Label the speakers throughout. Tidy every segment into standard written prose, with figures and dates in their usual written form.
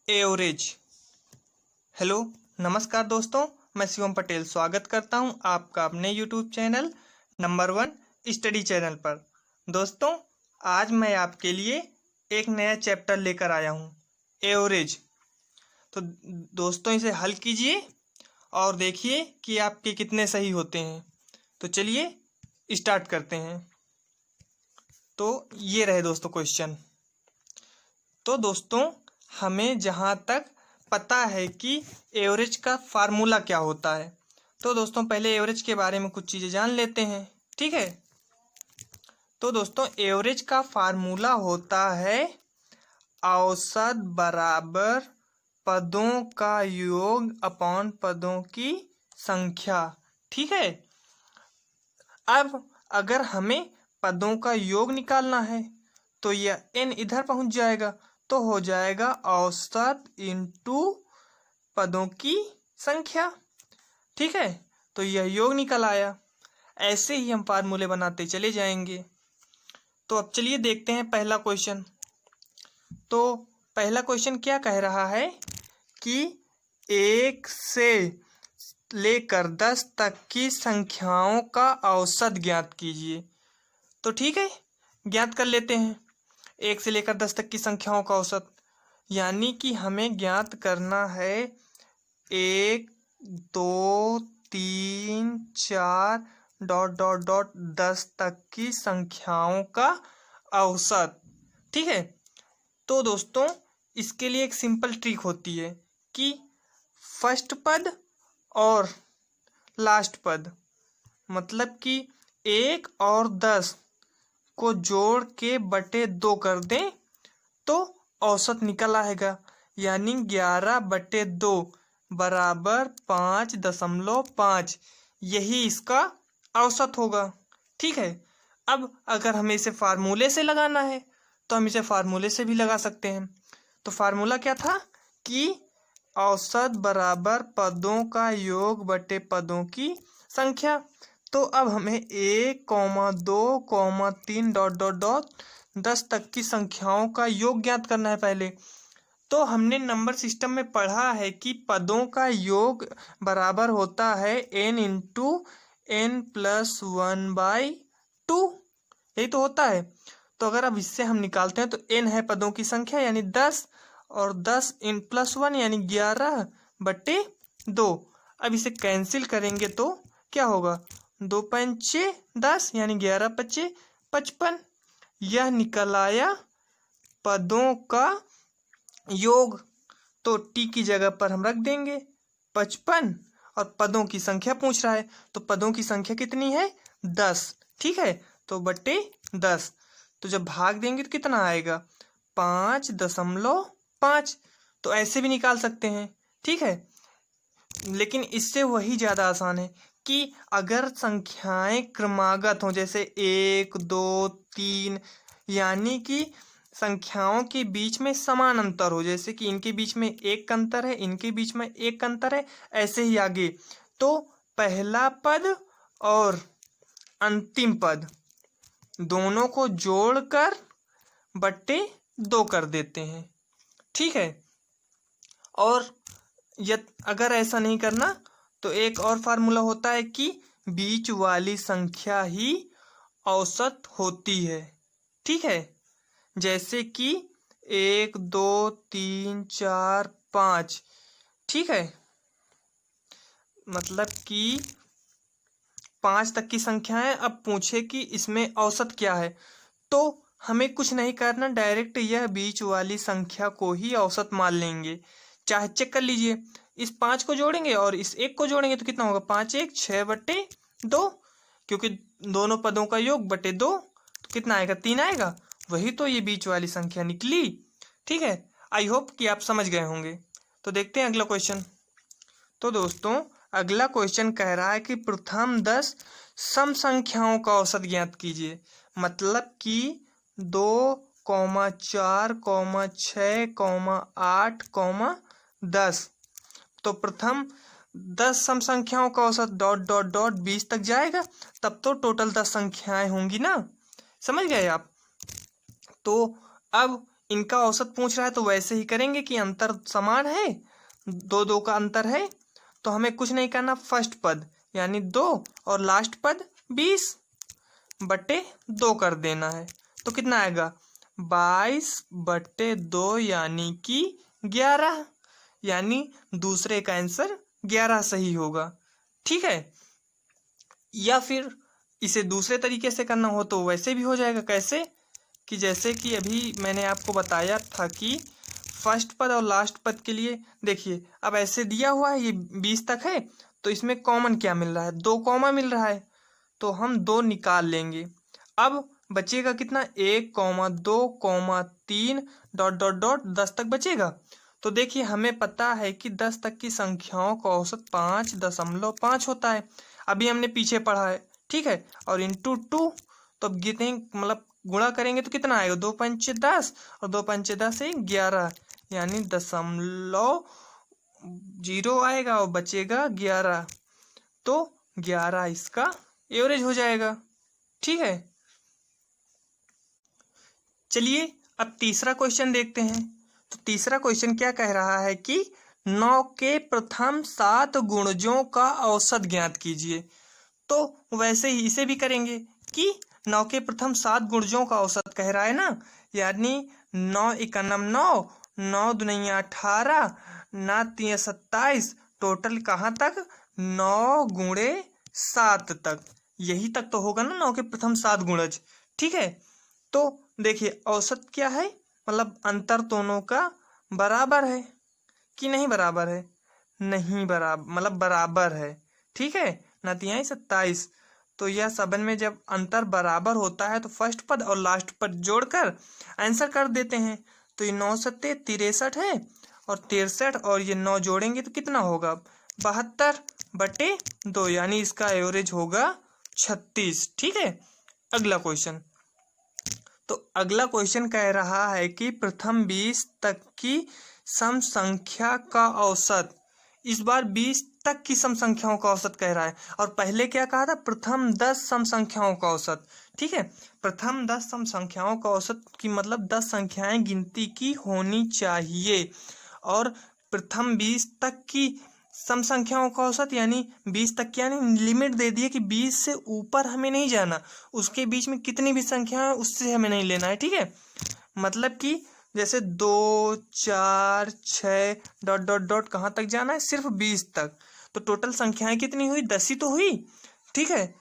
Speaker 1: Average. Hello, नमस्कार दोस्तों, मैं शिवम पटेल स्वागत करता हूं आपका अपने YouTube channel number 1 study channel पर। दोस्तों, आज मैं आपके लिए एक नया चैप्टर लेकर आया हूं, एवरेज। तो दोस्तों, इसे हल कीजिए और देखिए कि आपके कितने सही होते हैं। तो चलिए स्टार्ट करते हैं। तो ये रहे दोस्तों क्वेश्चन। तो दोस्तों, हमें जहाँ तक पता है कि एवरेज का फार्मूला क्या होता है, तो दोस्तों पहले एवरेज के बारे में कुछ चीज़ें जान लेते हैं। ठीक है। तो दोस्तों, एवरेज का फार्मूला होता है औसत बराबर पदों का योग अपॉन पदों की संख्या। ठीक है। अब अगर हमें पदों का योग निकालना है तो यह n इधर पहुंच जाएगा, तो हो जाएगा औसत इंटू पदों की संख्या। ठीक है। तो यह योग निकल आया। ऐसे ही हम फार्मूले बनाते चले जाएंगे। तो अब चलिए देखते हैं पहला क्वेश्चन। तो पहला क्वेश्चन क्या कह रहा है कि 1 से लेकर 10 तक की संख्याओं का औसत ज्ञात कीजिए। तो ठीक है, ज्ञात कर लेते हैं 1 से लेकर 10 तक की संख्याओं का औसत। यानी कि हमें ज्ञात करना है 1 2 3 4 डॉट डॉट डॉट 10 तक की संख्याओं का औसत। ठीक है। तो दोस्तों, इसके लिए एक सिंपल ट्रिक होती है कि फर्स्ट पद और लास्ट पद, मतलब कि 1 और 10 को जोड़ के बटे 2 कर दें तो औसत निकल आएगा। यानी 11/2 बराबर 5.5। यही इसका औसत होगा। ठीक है। अब अगर हमें इसे फार्मूले से लगाना है तो हम इसे फार्मूले से भी लगा सकते हैं। तो फार्मूला क्या था कि औसत बराबर पदों का योग बटे पदों की संख्या। तो अब हमें 1, 2, 3 डॉट डॉट डॉट 10 तक की संख्याओं का योग ज्ञात करना है पहले। तो हमने नंबर सिस्टम में पढ़ा है कि पदों का योग बराबर होता है n इंटू n+1/2। यही तो होता है। तो अगर अब इससे हम निकालते हैं तो n है पदों की संख्या यानी 10, और 10 n+1 यानी 11/2। अब इसे कैंसिल करेंगे तो क्या होगा, 2 पंचे 10 यानी 11×5 = 55। यह निकल आया पदों का योग। तो टी की जगह पर हम रख देंगे 55, और पदों की संख्या पूछ रहा है तो पदों की संख्या कितनी है, 10। ठीक है। तो बटे 10, तो जब भाग देंगे तो कितना आएगा, 5.5। तो ऐसे भी निकाल सकते हैं। ठीक है। लेकिन इससे वही ज़्यादा आसान है कि अगर संख्याएं क्रमागत हों, जैसे 1 2 3, यानी कि संख्याओं के बीच में समान अंतर हो, जैसे कि इनके बीच में 1 का अंतर है, इनके बीच में 1 का अंतर है, ऐसे ही आगे। तो पहला पद और अंतिम पद दोनों को जोड़कर बट्टे 2 कर देते हैं। ठीक है। और अगर ऐसा नहीं करना तो एक और फार्मूला होता है कि बीच वाली संख्या ही औसत होती है। ठीक है। जैसे कि 1 2 3 4 5। ठीक है। मतलब कि 5 तक की संख्याएं। अब पूछे कि इसमें औसत क्या है, तो हमें कुछ नहीं करना, डायरेक्ट यह बीच वाली संख्या को ही औसत मान लेंगे। चाहे चेक कर लीजिए, इस 5 को जोड़ेंगे और इस 1 को जोड़ेंगे तो कितना होगा, 5 1 6/2, क्योंकि दोनों पदों का योग बटे 2, तो कितना आएगा, 3 आएगा। वही तो ये बीच वाली संख्या निकली। ठीक है। आई होप कि आप समझ गए होंगे। तो देखते हैं अगला क्वेश्चन। तो दोस्तों, अगला क्वेश्चन कह रहा है कि प्रथम 10 सम संख्याओं का औसत ज्ञात कीजिए। मतलब कि 2, 4, 6, 8, 10। तो प्रथम 10 सम संख्याओं का औसत डॉट डॉट डॉट 20 तक जाएगा, तब तो टोटल 10 संख्याएं होंगी ना। समझ गए आप। तो अब इनका औसत पूछ रहा है तो वैसे ही करेंगे कि अंतर समान है, दो दो का अंतर है, तो हमें कुछ नहीं करना, फर्स्ट पद यानी 2 और लास्ट पद 20/2 कर देना है। तो कितना आएगा 22/2 यानी कि 11, यानी दूसरे का आंसर 11 सही होगा। ठीक है, या फिर इसे दूसरे तरीके से करना हो तो वैसे भी हो जाएगा। कैसे कि जैसे कि अभी मैंने आपको बताया था कि फर्स्ट पद और लास्ट पद के लिए देखिए, अब ऐसे दिया हुआ है ये 20 तक है, तो इसमें कॉमन क्या मिल रहा है, 2 कॉमा मिल रहा है, तो हम 2 निकाल लेंगे। अब बचेगा कितना 1,2,3 ... 10 तक बचेगा। तो देखिए हमें पता है कि 10 तक की संख्याओं का औसत 5.5 होता है, अभी हमने पीछे पढ़ा है। ठीक है, और इंटू 2, तो अब गिने मतलब गुणा करेंगे तो कितना आएगा 2 पंचे 10 और 2 पंचे 10 है 11, यानी 0.0 आएगा और बचेगा 11, तो 11 इसका एवरेज हो जाएगा। ठीक है, चलिए अब तीसरा क्वेश्चन देखते हैं। तो तीसरा क्वेश्चन क्या कह रहा है कि 9 के प्रथम 7 गुणजों का औसत ज्ञात कीजिए। तो वैसे ही इसे भी करेंगे कि 9 के प्रथम 7 गुणजों का औसत कह रहा है ना, यानी 9 एकम 9, 9 दूनिया 18, 9 तिया 27, टोटल कहाँ तक 9 गुणे 7 तक, यही तक तो होगा ना 9 के प्रथम 7 गुणज। ठीक है, तो देखिए औसत क्या है, मतलब अंतर दोनों का बराबर है कि नहीं बराबर है, नहीं बराबर, मतलब बराबर है। ठीक है, 9 तिहाई 27, तो यह सबन में जब अंतर बराबर होता है तो फर्स्ट पद और लास्ट पद जोड़कर आंसर कर देते हैं। तो ये 9 सत्ते 63 है और 63, और ये 9 जोड़ेंगे तो कितना होगा 72/2, यानी इसका एवरेज होगा 36। ठीक है, अगला क्वेश्चन। तो अगला क्वेश्चन कह रहा है कि प्रथम 20 तक की सम संख्या का औसत, इस बार 20 तक की सम संख्याओं का औसत कह रहा है, और पहले क्या कहा था प्रथम 10 सम संख्याओं का औसत। ठीक है, प्रथम 10 सम संख्याओं का औसत की मतलब 10 संख्याएं गिनती की होनी चाहिए, और प्रथम 20 तक की सम संख्याओं का औसत यानी 20 तक की, यानी लिमिट दे दी है कि 20 से ऊपर हमें नहीं जाना, उसके बीच में कितनी भी संख्या है उससे हमें नहीं लेना है। ठीक है, मतलब कि जैसे 2, 4, 6 ... कहाँ तक जाना है, सिर्फ 20 तक। तो टोटल संख्याएं कितनी हुई 10 ही तो हुई। ठीक है,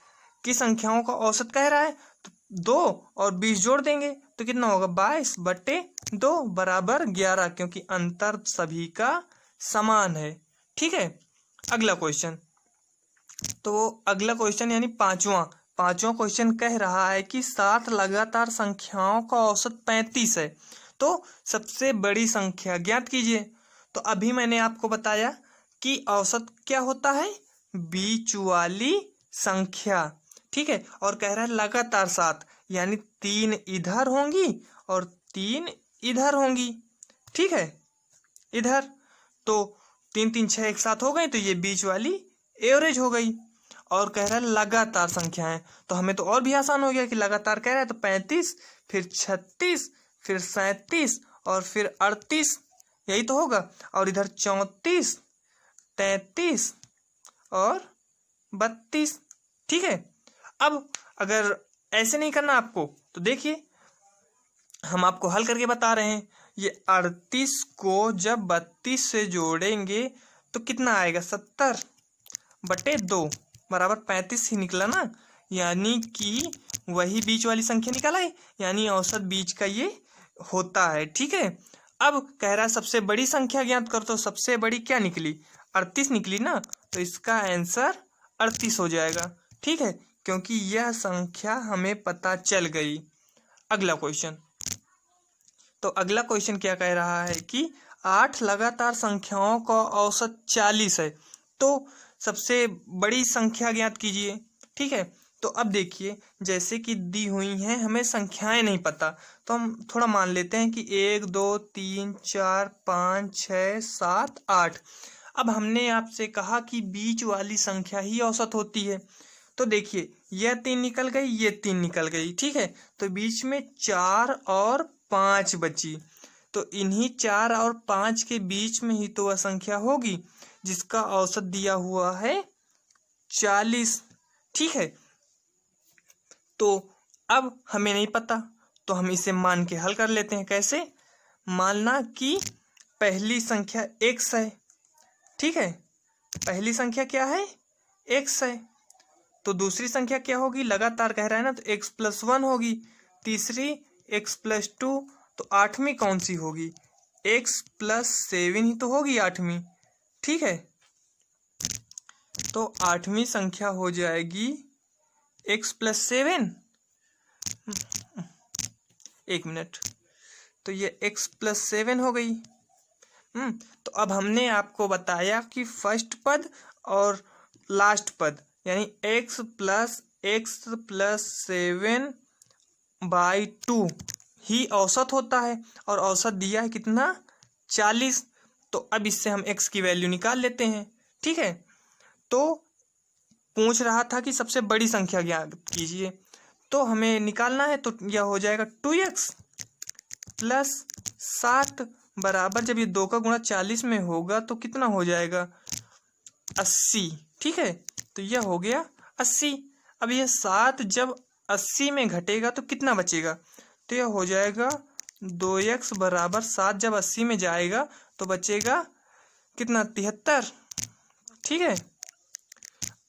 Speaker 1: कि संख्याओं का औसत कह रहा है, तो 2 और 20 जोड़ देंगे तो कितना होगा 22/2 बराबर 11, क्योंकि अंतर सभी का समान है। ठीक है, अगला क्वेश्चन। तो अगला क्वेश्चन यानी पांचवा क्वेश्चन कह रहा है कि 7 लगातार संख्याओं का औसत 35 है, तो सबसे बड़ी संख्या ज्ञात कीजिए। तो अभी मैंने आपको बताया कि औसत क्या होता है, बीच वाली संख्या। ठीक है, और कह रहा है लगातार 7, यानी 3 इधर होंगी और 3 इधर होंगी। ठीक है, इधर तो 3 3 6 एक साथ हो गई, तो ये बीच वाली एवरेज हो गई। और कह रहा है लगातार संख्याएं, तो हमें तो और भी आसान हो गया कि लगातार कह रहा है तो 35, फिर 36, फिर 37 और फिर 38, यही तो होगा। और इधर 34, 33 और 32। ठीक है, अब अगर ऐसे नहीं करना आपको तो देखिए हम आपको हल करके बता रहे हैं। ये 38 को जब 32 से जोड़ेंगे तो कितना आएगा 70/2 बराबर 35 ही निकला ना, यानी कि वही बीच वाली संख्या निकाला है, यानी औसत बीच का ये होता है। ठीक है, अब कह रहा है सबसे बड़ी संख्या ज्ञात कर, तो सबसे बड़ी क्या निकली 38 निकली ना, तो इसका आंसर 38 हो जाएगा। ठीक है, क्योंकि यह संख्या हमें पता चल गई। अगला क्वेश्चन। तो अगला क्वेश्चन क्या कह रहा है कि 8 लगातार संख्याओं का औसत 40 है, तो सबसे बड़ी संख्या ज्ञात कीजिए। ठीक है, तो अब देखिए जैसे कि दी हुई हैं, हमें संख्याएं नहीं पता, तो हम थोड़ा मान लेते हैं कि 1 2 3 4 5 6 7 8। अब हमने आपसे कहा कि बीच वाली संख्या ही औसत होती है, तो देखिए यह 3 निकल गई, ये 3 निकल गई। ठीक है, तो बीच में 4 और 5 बची, तो इन्हीं 4 और 5 के बीच में ही तो वह संख्या होगी जिसका औसत दिया हुआ है 40। ठीक है, तो अब हमें नहीं पता तो हम इसे मान के हल कर लेते हैं। कैसे? मानना कि पहली संख्या x है। ठीक है, पहली संख्या क्या है? x है। तो दूसरी संख्या क्या होगी? लगातार कह रहा है ना, तो x+1 होगी। तीसरी x+2। तो आठवीं कौन सी होगी? x+7 ही तो होगी आठवीं। ठीक है, तो आठवीं संख्या हो जाएगी x+7। एक मिनट, तो ये x+7 हो गई। तो अब हमने आपको बताया कि फर्स्ट पद और लास्ट पद यानी x+7/2 ही औसत होता है और औसत दिया है कितना? 40। तो अब इससे हम x की वैल्यू निकाल लेते हैं। ठीक है, तो पूछ रहा था कि सबसे बड़ी संख्या ज्ञात कीजिए, तो हमें निकालना है। तो यह हो जाएगा 2x + 7 बराबर, जब ये 2 का गुणा 40 में होगा तो कितना हो जाएगा? 80। ठीक है, तो यह हो गया 80। अब यह 7 जब 80 में घटेगा तो कितना बचेगा? तो यह हो जाएगा 2x बराबर 7 जब 80 में जाएगा तो बचेगा कितना? 73। ठीक है,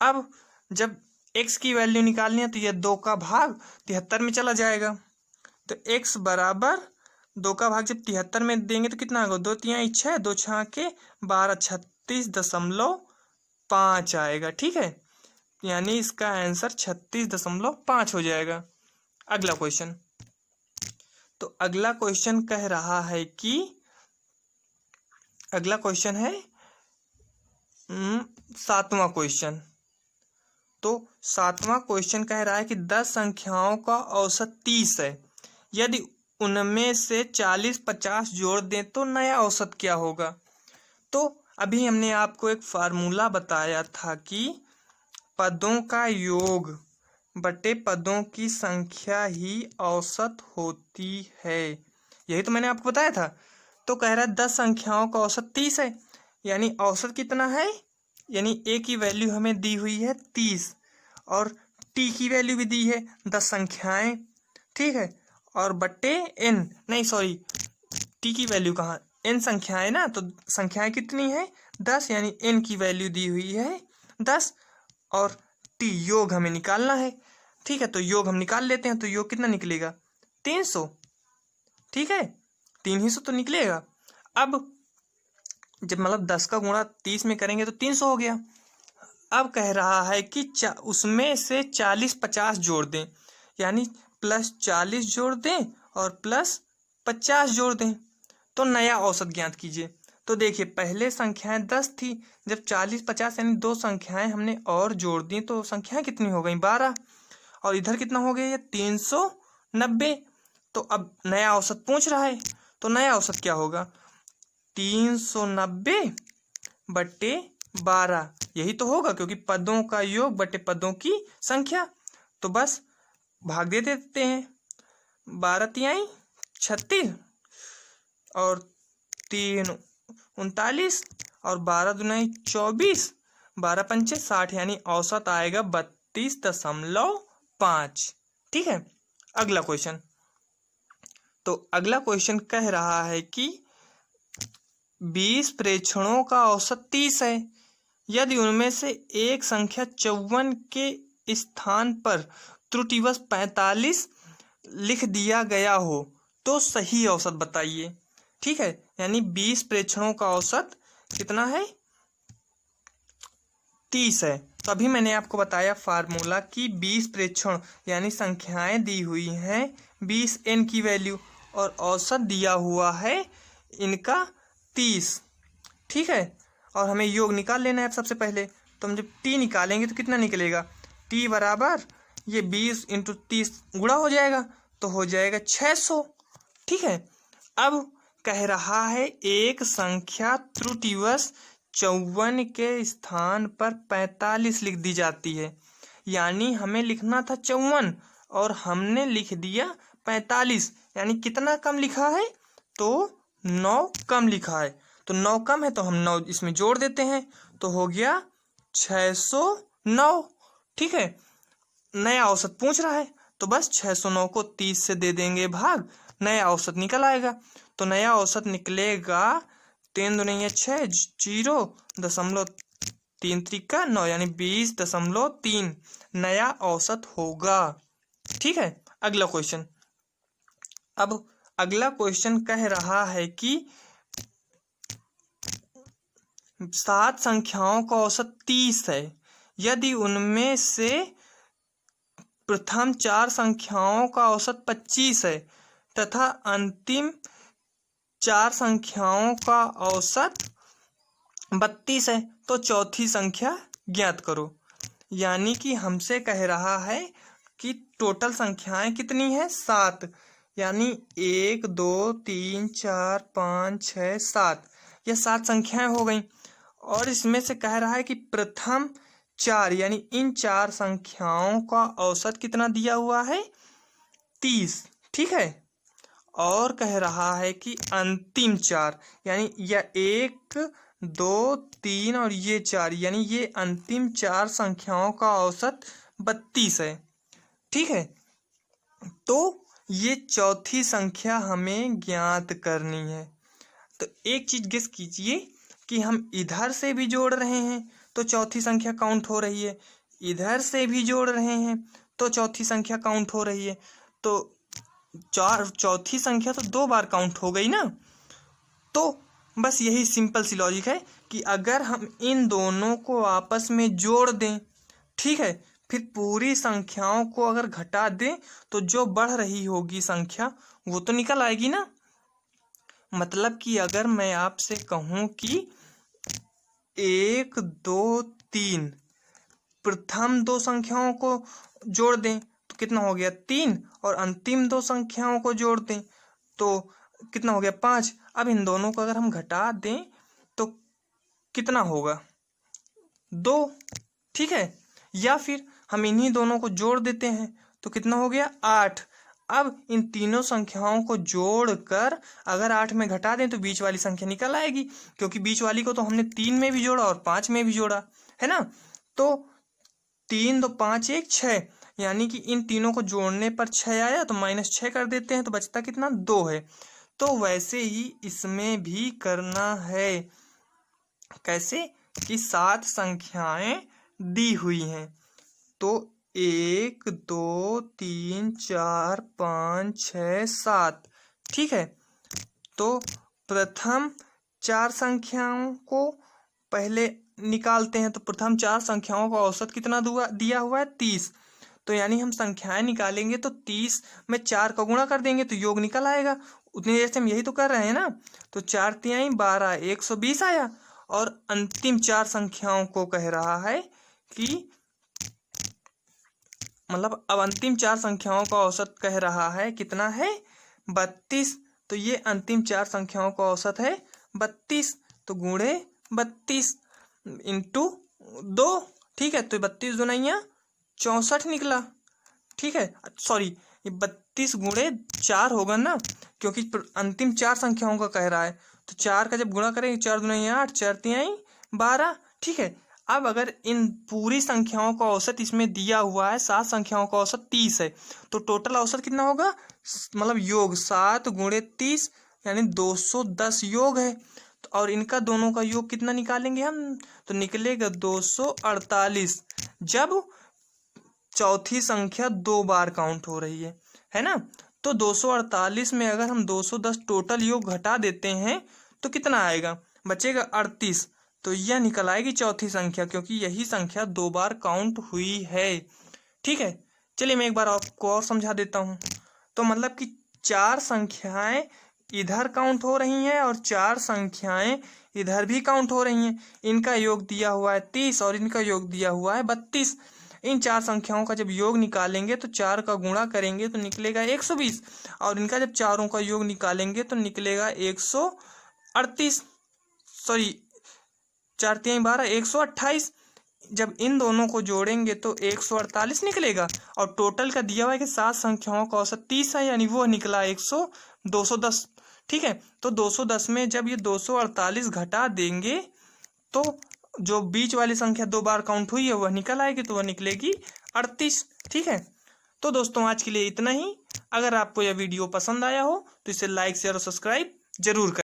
Speaker 1: अब जब x की वैल्यू निकालनी है तो यह 2 का भाग 73 में चला जाएगा। तो x बराबर 2 का भाग जब 73 में देंगे तो कितना होगा? 2 तिहाई 6, 2 छाके 12, 36.5 आएगा। ठीक है, यानी इसका आंसर 36.5 हो जाएगा। अगला क्वेश्चन, तो अगला क्वेश्चन कह रहा है कि अगला क्वेश्चन है 7वां क्वेश्चन। तो 7वां क्वेश्चन कह रहा है कि 10 संख्याओं का औसत 30 है। यदि उनमें से 40-50 जोड़ दें तो नया औसत क्या होगा? तो अभी हमने आपको एक फार्मूला बताया था कि पदों का योग बटे पदों की संख्या ही औसत होती है। यही तो मैंने आपको बताया था। तो कह रहा है 10 संख्याओं का औसत 30 है, यानी औसत कितना है? यानी a की वैल्यू हमें दी हुई है 30 और t की वैल्यू भी दी है 10 संख्याएं। ठीक है, और बट्टे n, नहीं सॉरी, t की वैल्यू कहाँ? n संख्याएं ना, तो संख्याएं कितनी है? 10, यानी n की वैल्यू दी हुई है 10 और t योग हमें निकालना है। ठीक है, तो योग हम निकाल लेते हैं। तो योग कितना निकलेगा? 300। ठीक है, 300 तो निकलेगा। अब जब मतलब 10 का गुणा 30 में करेंगे तो 300 हो गया। अब कह रहा है कि उसमें से 40-50 जोड़ दें, यानी +40 जोड़ दें और +50 जोड़ दें तो नया औसत ज्ञात कीजिए। तो देखिए, पहले संख्याएं 10 थी, जब 40-50 यानी 2 संख्याएं हमने और जोड़ दी तो संख्याएं कितनी हो गई? 12। और इधर कितना हो गया? ये 390। तो अब नया औसत पूछ रहा है, तो नया औसत क्या होगा? 390 बट्टे 12, यही तो होगा, क्योंकि पदों का योग बटे पदों की संख्या। तो बस भाग दे देते हैं। 12 तिहाई 36 और 3 39 और 12 दुनाई 24, 12 पंचे 60, यानी औसत आएगा 32.5। ठीक है, अगला क्वेश्चन। तो अगला क्वेश्चन कह रहा है कि 20 प्रेक्षणों का औसत 30 है। यदि उनमें से एक संख्या 54 के स्थान पर त्रुटिवश 45 लिख दिया गया हो तो सही औसत बताइए। ठीक है, यानी 20 प्रेक्षणों का औसत कितना है? 30 है। तो अभी मैंने आपको बताया फार्मूला कि 20 प्रेक्षण यानी संख्याएं दी हुई हैं 20 n की वैल्यू और औसत दिया हुआ है इनका 30। ठीक है, और हमें योग निकाल लेना है सबसे पहले। तो हम जब t निकालेंगे तो कितना निकलेगा? t बराबर ये 20 × 30 गुणा हो जाएगा तो हो जाएगा 600। ठीक है, अब कह रहा है एक संख्या त्रुटिवश 54 के स्थान पर 45 लिख दी जाती है, यानी हमें लिखना था 54 और हमने लिख दिया 45, यानी कितना कम लिखा है? तो 9 कम लिखा है, तो 9 कम है तो हम 9 इसमें जोड़ देते हैं, तो हो गया 609। ठीक है, नया औसत पूछ रहा है तो बस 609 को 30 से दे देंगे भाग, नया औसत निकल आएगा। तो नया औसत निकलेगा 3 दूनी 6, 0.3 त्रिका 9 यानी 20.3 नया औसत होगा। ठीक है, अगला क्वेश्चन। अब अगला क्वेश्चन कह रहा है कि 7 संख्याओं का औसत 30 है, यदि उनमें से प्रथम 4 संख्याओं का औसत 25 है तथा अंतिम 4 संख्याओं का औसत 32 है, तो चौथी संख्या ज्ञात करो। यानी कि हमसे कह रहा है कि टोटल संख्याएं कितनी है, 7, यानी 1 2 3 4 5 6 7, यह 7 संख्याएं हो गई। और इसमें से कह रहा है कि प्रथम 4 यानी इन 4 संख्याओं का औसत कितना दिया हुआ है, 30। ठीक है, और कह रहा है कि अंतिम 4 यानी यह 1 2 3 और ये 4 यानी ये अंतिम 4 संख्याओं का औसत 32 है। ठीक है, तो ये चौथी संख्या हमें ज्ञात करनी है। तो एक चीज गेस कीजिए कि हम इधर से भी जोड़ रहे हैं तो चौथी संख्या काउंट हो रही है, इधर से भी जोड़ रहे हैं तो चौथी संख्या काउंट हो रही है, तो चौथी संख्या तो 2 बार काउंट हो गई ना। तो बस यही सिंपल सी लॉजिक है कि अगर हम इन दोनों को आपस में जोड़ दें, ठीक है, फिर पूरी संख्याओं को अगर घटा दें तो जो बढ़ रही होगी संख्या वो तो निकल आएगी ना। मतलब कि अगर मैं आपसे कहूं कि 1 2 3 प्रथम 2 संख्याओं को जोड़ दें तो कितना हो गया 3, और अंतिम 2 संख्याओं को जोड़ दें तो कितना हो गया 5। अब इन दोनों को अगर हम घटा दें तो कितना होगा 2। ठीक है, या फिर हम इन्हीं दोनों को जोड़ देते हैं तो कितना हो गया 8। अब इन तीनों संख्याओं को जोड़कर अगर 8 में घटा दें तो बीच वाली संख्या निकल आएगी, क्योंकि बीच वाली को तो हमने 3 में भी जोड़ा और 5 में भी जोड़ा है ना। तो 3 2 5 1 6, यानी कि इन तीनों को जोड़ने पर 6 आया तो -6 कर देते हैं तो बचता कितना 2 है। तो वैसे ही इसमें भी करना है। कैसे कि 7 संख्याएं दी हुई हैं, तो 1 2 3 4 5 6 7। ठीक है, तो प्रथम 4 संख्याओं को पहले निकालते हैं, तो प्रथम 4 संख्याओं का औसत कितना दिया हुआ है 30। तो यानी हम संख्याएं निकालेंगे तो 30 में 4 का गुणा कर देंगे तो योग निकल आएगा। उतनी देर से हम यही तो कर रहे हैं ना। तो 4 तिहाई 12 120 आया। और अंतिम 4 संख्याओं को कह रहा है कि मतलब अब अंतिम 4 संख्याओं का औसत कह रहा है कितना है 32। तो ये अंतिम 4 संख्याओं का औसत है 32, तो गुणे 32 इंटू 2। ठीक है, तो 32 दूना 64 निकला। ठीक है, सॉरी ये 32 गुणे 4 होगा ना, क्योंकि अंतिम 4 संख्याओं का कह रहा है। तो 4 का जब गुणा करेंगे 4 दूना 8 4 तिहाई 12। ठीक है, अब अगर इन पूरी संख्याओं का औसत इसमें दिया हुआ है 7 संख्याओं का औसत 30 है, तो टोटल औसत कितना होगा, मतलब योग 7 गुणे 30 यानी 210 योग है। और इनका दोनों का योग कितना निकालेंगे हम, तो निकलेगा 248, जब चौथी संख्या 2 बार काउंट हो रही है ना। तो 248 में अगर हम 210 टोटल योग घटा देते हैं तो कितना आएगा, बचेगा 38। तो यह निकल आएगी चौथी संख्या, क्योंकि यही संख्या 2 बार काउंट हुई है। ठीक है, चलिए मैं एक बार आपको और समझा देता हूँ। तो मतलब कि 4 संख्याएं इधर काउंट हो रही हैं और 4 संख्याएं इधर भी काउंट हो रही हैं। इनका योग दिया हुआ है 30 और इनका योग दिया हुआ है 32। इन 4 संख्याओं का जब योग निकालेंगे तो 4 का गुणा करेंगे तो निकलेगा 120, और इनका जब चारों का योग निकालेंगे तो निकलेगा 138, सॉरी 4 तिहाई 12 128। जब इन दोनों को जोड़ेंगे तो 148 निकलेगा। और टोटल का दिया हुआ है कि 7 संख्याओं का औसत 30 है, यानी वो निकला 210। ठीक है। तो 210 में जब ये 248 घटा देंगे तो जो बीच वाली संख्या 2 बार काउंट हुई है वह निकल आएगी, तो वह निकलेगी 38। ठीक है। तो दोस्तों आज के लिए इतना ही। अगर आपको यह वीडियो पसंद आया हो तो इसे लाइक शेयर और सब्सक्राइब जरूर करें।